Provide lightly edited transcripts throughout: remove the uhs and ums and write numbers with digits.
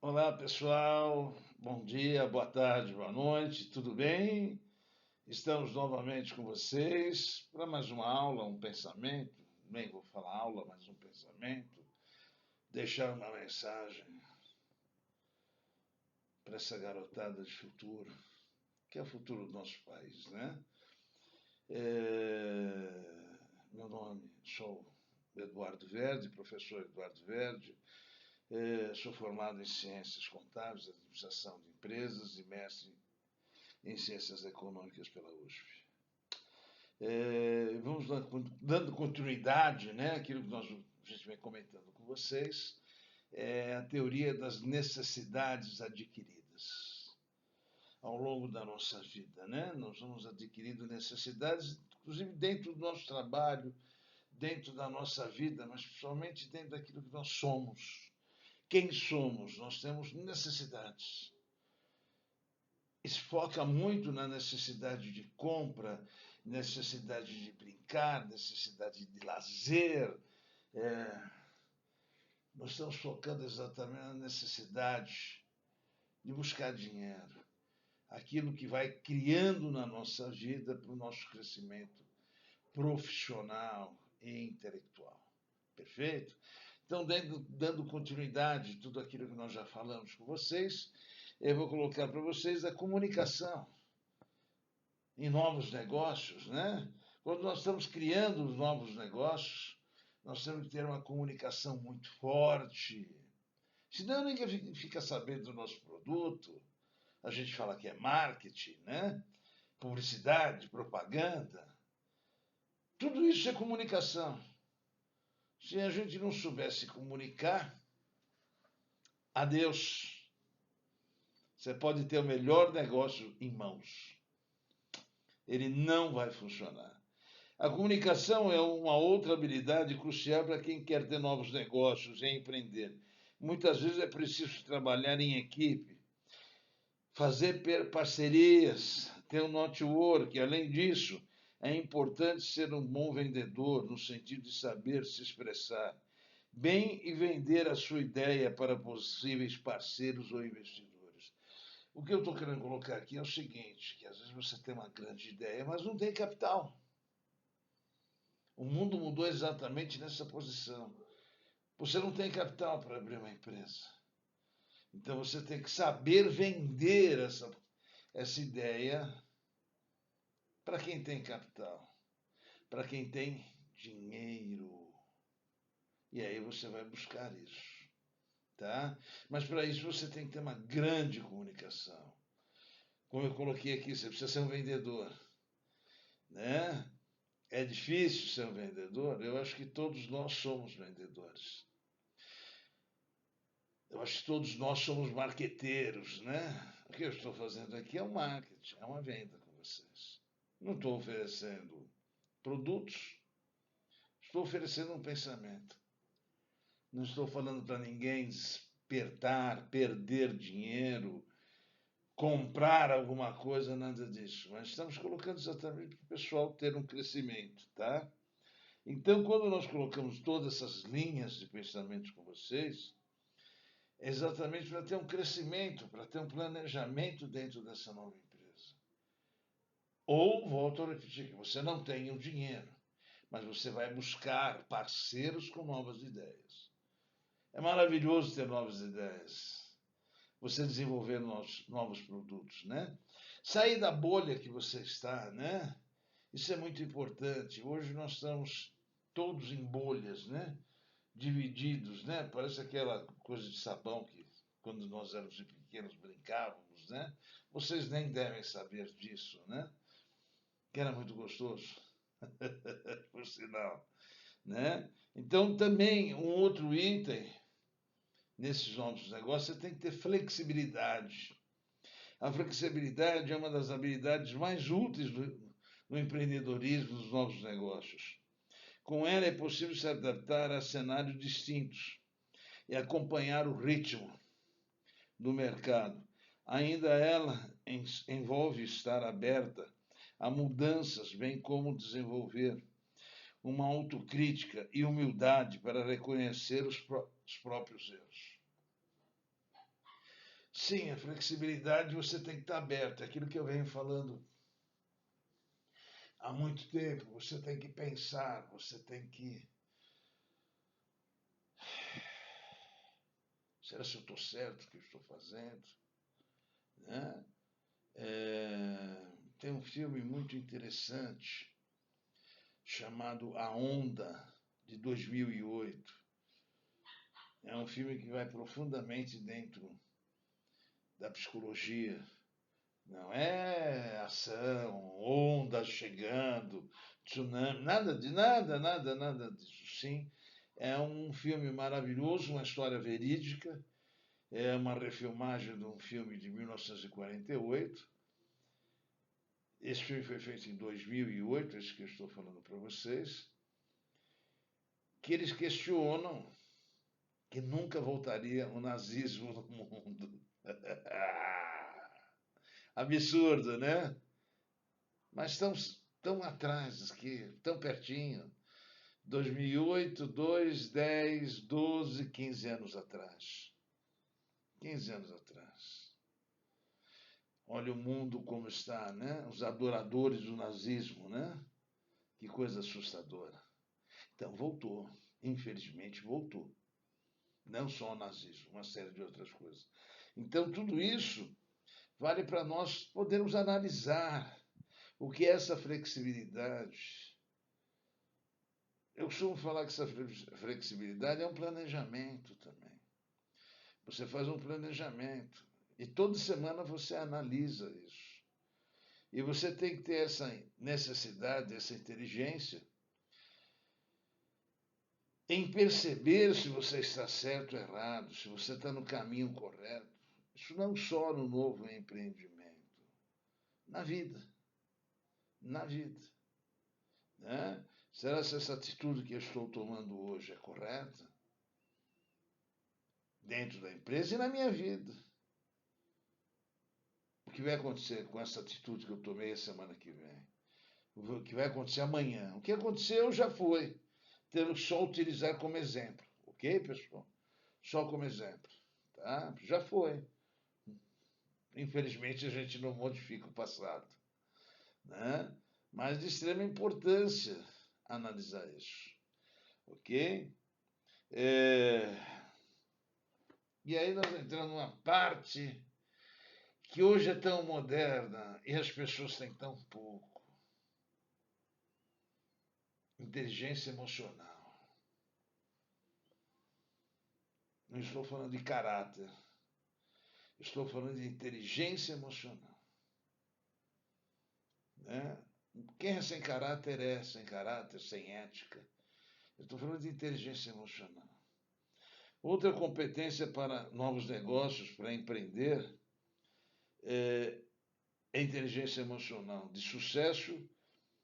Olá, pessoal. Bom dia, boa tarde, boa noite. Tudo bem? Estamos novamente com vocês para mais uma aula, um pensamento. Nem vou falar aula, mas um pensamento. Deixar uma mensagem para essa garotada de futuro, que é o futuro do nosso país, né? Meu nome, sou Eduardo Verde, professor Eduardo Verde. Sou formado em Ciências Contábeis, Administração de Empresas e mestre em Ciências Econômicas pela USP. Vamos dando continuidade, né, àquilo que a gente vem comentando com vocês, a teoria das necessidades adquiridas. Ao longo da nossa vida, né, nós vamos adquirindo necessidades, inclusive dentro do nosso trabalho, dentro da nossa vida, mas principalmente dentro daquilo que nós somos. Quem somos? Nós temos necessidades. Isso foca muito na necessidade de compra, necessidade de brincar, necessidade de lazer. É, nós estamos focando exatamente na necessidade de buscar dinheiro, aquilo que vai criando na nossa vida para o nosso crescimento profissional e intelectual. Perfeito? Então, dando continuidade a tudo aquilo que nós já falamos com vocês, eu vou colocar para vocês a comunicação em novos negócios, né? Quando nós estamos criando os novos negócios, nós temos que ter uma comunicação muito forte. Senão ninguém fica sabendo do nosso produto. A gente fala que é marketing, né? Publicidade, propaganda. Tudo isso é comunicação. Se a gente não soubesse comunicar, adeus. Você pode ter o melhor negócio em mãos. Ele não vai funcionar. A comunicação é uma outra habilidade crucial para quem quer ter novos negócios e empreender. Muitas vezes é preciso trabalhar em equipe, fazer parcerias, ter um network. Além disso, é importante ser um bom vendedor, no sentido de saber se expressar bem e vender a sua ideia para possíveis parceiros ou investidores. O que eu estou querendo colocar aqui é o seguinte, que às vezes você tem uma grande ideia, mas não tem capital. O mundo mudou exatamente nessa posição. Você não tem capital para abrir uma empresa. Então você tem que saber vender essa ideia para quem tem capital, para quem tem dinheiro. E aí você vai buscar isso, tá? Mas para isso você tem que ter uma grande comunicação. Como eu coloquei aqui, você precisa ser um vendedor, né? É difícil ser um vendedor? Eu acho que todos nós somos vendedores. Eu acho que todos nós somos marqueteiros, né? O que eu estou fazendo aqui é um marketing, é uma venda com vocês. Não estou oferecendo produtos, estou oferecendo um pensamento. Não estou falando para ninguém despertar, perder dinheiro, comprar alguma coisa, nada disso. Mas estamos colocando exatamente para o pessoal ter um crescimento, tá? Então, quando nós colocamos todas essas linhas de pensamento com vocês, é exatamente para ter um crescimento, para ter um planejamento dentro dessa nova empresa. Ou, volto a repetir, que você não tem o dinheiro, mas você vai buscar parceiros com novas ideias. É maravilhoso ter novas ideias. Você desenvolver novos produtos, né? Sair da bolha que você está, né? Isso é muito importante. Hoje nós estamos todos em bolhas, né? Divididos, né? Parece aquela coisa de sabão que quando nós éramos pequenos brincávamos, né? Vocês nem devem saber disso, né? Que era muito gostoso, por sinal, né? Então também um outro item nesses novos negócios, você tem que ter flexibilidade. A flexibilidade é uma das habilidades mais úteis no empreendedorismo dos novos negócios. Com ela é possível se adaptar a cenários distintos e acompanhar o ritmo do mercado. Ainda ela envolve estar aberta a mudanças, bem como desenvolver uma autocrítica e humildade para reconhecer os próprios erros. Sim, a flexibilidade você tem que estar aberto. É aquilo que eu venho falando há muito tempo. Você tem que pensar, você tem que. Será se eu estou certo o que eu estou fazendo? Né? Tem um filme muito interessante chamado A Onda, de 2008. É um filme que vai profundamente dentro da psicologia. Não é ação, ondas chegando, tsunami, nada disso. Sim, é um filme maravilhoso, uma história verídica. É uma refilmagem de um filme de 1948. Esse filme foi feito em 2008, esse que eu estou falando para vocês, que eles questionam que nunca voltaria o nazismo no mundo. Absurdo, né? Mas estão tão atrás, tão pertinho. 2008, 2, 10, 12, 15 anos atrás. 15 anos atrás. Olha o mundo como está, né? Os adoradores do nazismo, né? Que coisa assustadora. Então, voltou. Infelizmente, voltou. Não só o nazismo, uma série de outras coisas. Então, tudo isso vale para nós podermos analisar o que é essa flexibilidade. Eu costumo falar que essa flexibilidade é um planejamento também. Você faz um planejamento e toda semana você analisa isso. E você tem que ter essa necessidade, essa inteligência em perceber se você está certo ou errado, se você está no caminho correto. Isso não só no novo empreendimento, na vida. Na vida. Né? Será que essa atitude que eu estou tomando hoje é correta? Dentro da empresa e na minha vida. O que vai acontecer com essa atitude que eu tomei a semana que vem? O que vai acontecer amanhã? O que aconteceu já foi. Temos só utilizar como exemplo. Ok, pessoal? Só como exemplo. Tá? Já foi. Infelizmente a gente não modifica o passado. Né? Mas de extrema importância analisar isso. Ok? E aí nós entramos numa parte que hoje é tão moderna e as pessoas têm tão pouco. Inteligência emocional. Não estou falando de caráter. Estou falando de inteligência emocional. Né? Quem é sem caráter, sem ética. Eu estou falando de inteligência emocional. Outra competência para novos negócios, para empreender, é inteligência emocional, de sucesso,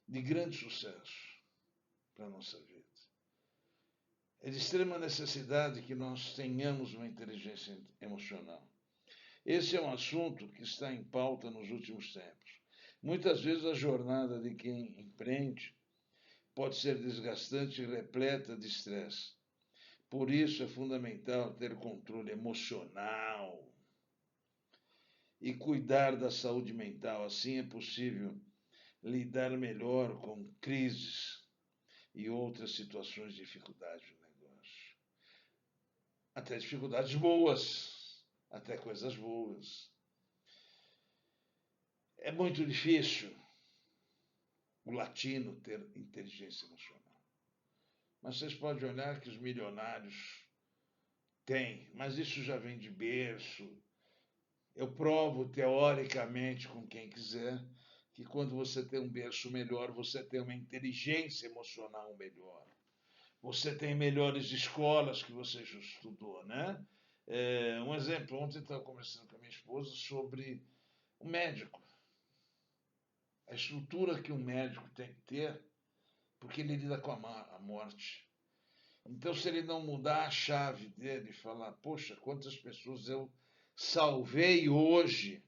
de grande sucesso para a nossa vida. É de extrema necessidade que nós tenhamos uma inteligência emocional. Esse é um assunto que está em pauta nos últimos tempos. Muitas vezes a jornada de quem empreende pode ser desgastante e repleta de estresse. Por isso é fundamental ter controle emocional e cuidar da saúde mental. Assim é possível lidar melhor com crises e outras situações de dificuldade no negócio. Até dificuldades boas, até coisas boas. É muito difícil o latino ter inteligência emocional. Mas vocês podem olhar que os milionários têm, mas isso já vem de berço. Eu provo teoricamente com quem quiser que quando você tem um berço melhor, você tem uma inteligência emocional melhor. Você tem melhores escolas que você já estudou, né? Um exemplo, ontem eu estava conversando com a minha esposa sobre o médico. A estrutura que um médico tem que ter, porque ele lida com a morte. Então, se ele não mudar a chave dele e falar, poxa, quantas pessoas eu salvei hoje,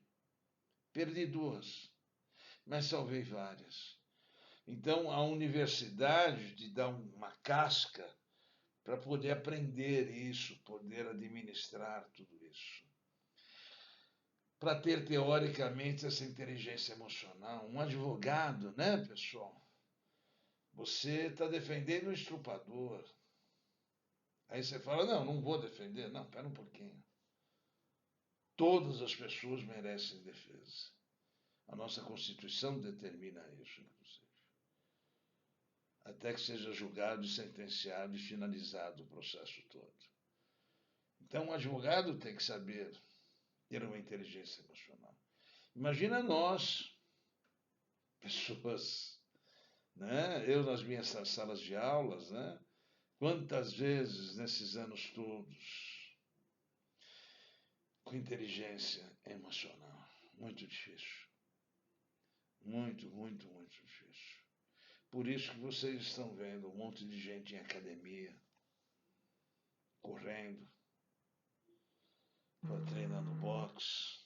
perdi duas, mas salvei várias. Então, a universidade te dá uma casca para poder aprender isso, poder administrar tudo isso. para ter teoricamente essa inteligência emocional. Um advogado, né, pessoal? Você está defendendo o estuprador. Aí você fala, não, não vou defender. Não, espera um pouquinho. Todas as pessoas merecem defesa. A nossa Constituição determina isso, inclusive. Até que seja julgado, sentenciado e finalizado o processo todo. Então, um advogado tem que saber ter uma inteligência emocional. Imagina nós, pessoas, né? Eu nas minhas salas de aulas, né? Quantas vezes nesses anos todos, com inteligência emocional, muito difícil. Muito, muito, muito difícil. Por isso que vocês estão vendo um monte de gente em academia, correndo, treinando boxe,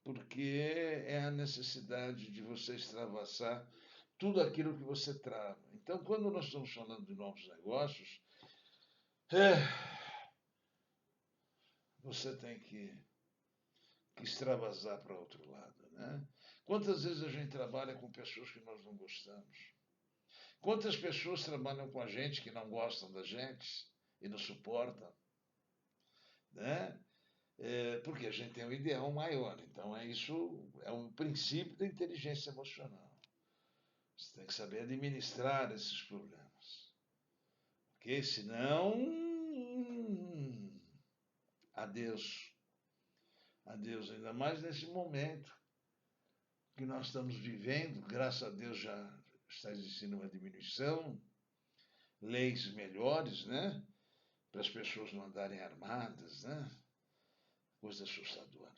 porque é a necessidade de você extravasar tudo aquilo que você trava. Então, quando nós estamos falando de novos negócios, você tem que extravasar para outro lado, né? Quantas vezes a gente trabalha com pessoas que nós não gostamos? Quantas pessoas trabalham com a gente que não gostam da gente e não suportam, né? Porque a gente tem um ideal maior. Então, isso é um princípio da inteligência emocional. Você tem que saber administrar esses problemas. Porque senão, adeus. Adeus, ainda mais nesse momento que nós estamos vivendo, graças a Deus já está existindo uma diminuição, leis melhores, né? Para as pessoas não andarem armadas, né? Coisa assustadora.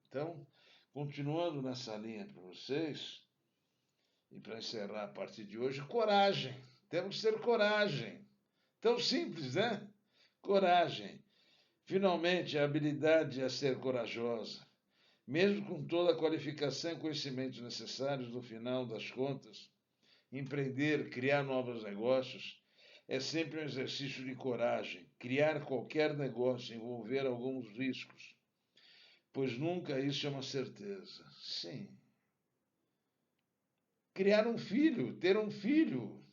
Então, continuando nessa linha para vocês, e para encerrar a partir de hoje, coragem. Temos que ter coragem. Tão simples, né? Coragem. Finalmente, a habilidade a ser corajosa. Mesmo com toda a qualificação e conhecimentos necessários, no final das contas, empreender, criar novos negócios, é sempre um exercício de coragem. Criar qualquer negócio envolver alguns riscos, pois nunca isso é uma certeza. Sim. Criar um filho, ter um filho,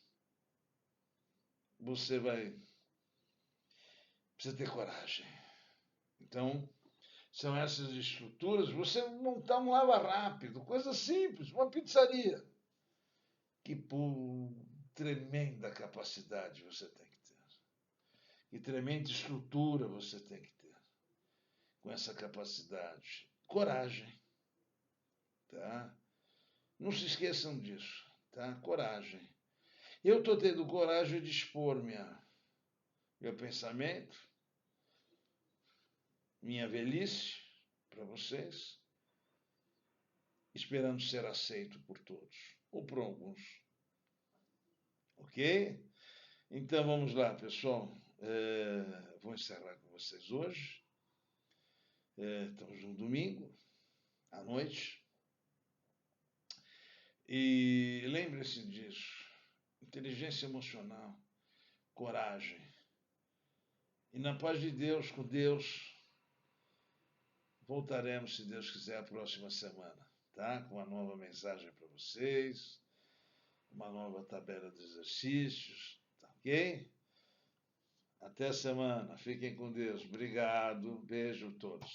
você vai precisa ter coragem. Então, são essas estruturas. Você montar um lava rápido, coisa simples, uma pizzaria. Que por tremenda capacidade você tem que ter. Que tremenda estrutura você tem que ter. Com essa capacidade. Coragem. Tá? Não se esqueçam disso. Tá? Coragem. Eu estou tendo coragem de expor meu pensamento, minha velhice para vocês, esperando ser aceito por todos, ou por alguns. Ok? Então vamos lá, pessoal. Vou encerrar com vocês hoje. Estamos no domingo, à noite. E lembre-se disso. Inteligência emocional, coragem. E na paz de Deus, com Deus, voltaremos, se Deus quiser, a próxima semana, tá? Com uma nova mensagem para vocês, uma nova tabela de exercícios, tá ok? Até a semana. Fiquem com Deus. Obrigado. Beijo a todos.